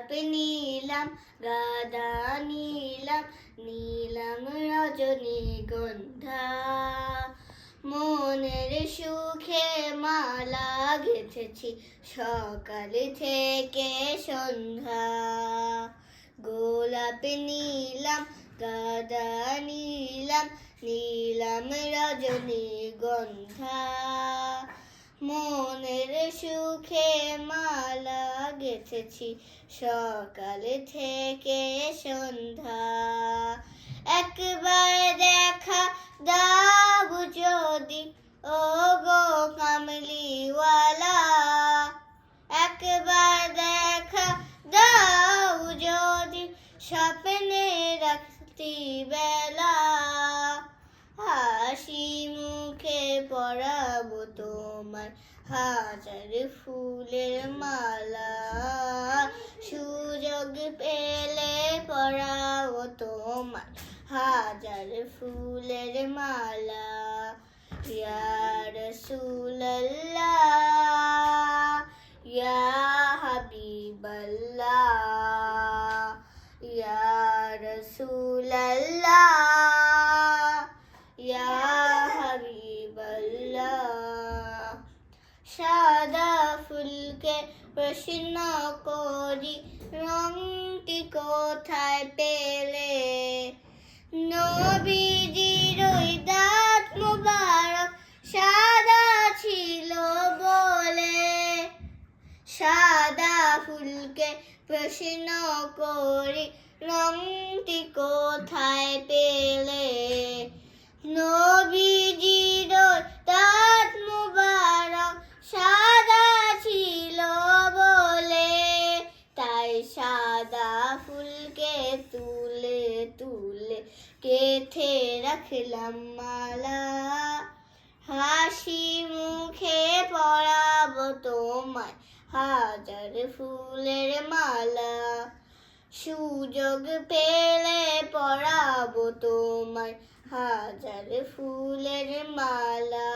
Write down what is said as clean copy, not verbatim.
গোলাপ নিলাম, গাঁদা নিলাম, নিলাম রজনীগন্ধা। মনের সুখে মালা গেঁথেছি সকাল থেকে সন্ধ্যা। গোলাপ নিলাম, গাঁদা নিলাম, নিলাম রজনীগন্ধা। মনের সুখে মালা গেঁথেছি সকাল থেকে সন্ধ্যা। একবার দেখা দাও যদি ও গো কামলিওয়ালা, একবার দেখা দাও যদি স্বপ্নে রাত্রি বেলা। হাসি মুখে পরাবো তোমার হাজার ফুলের মালা। সুযোগ পেলে পরাবো তোমার হাজার ফুলের মালা। ইয়া রাসূলুল্লাহ, ইয়া হাবিবাল্লাহ, ইয়া রাসূলুল্লাহ, ইয়া হাবিবাল্লাহ। সাদা ফুলকে প্রশ্ন করি রংটি কোথায় পেলে? নবীজির ওই দাঁত মোবারক সাদা ছিল বলে। সাদা ফুলকে প্রশ্ন করি রংটি কোথায় পেলে? নবীজির ওই দাঁত মোবারক সাদা ছিল বলে। তাই সাদা ফুলকে তুলে তুলে গেঁথে রাখলাম মালা। হাসি মুখে পরাবো তোমায় হাজার ফুলের মালা। সুযোগ পেলে পরাবো তোমায় হাজার ফুলের মালা।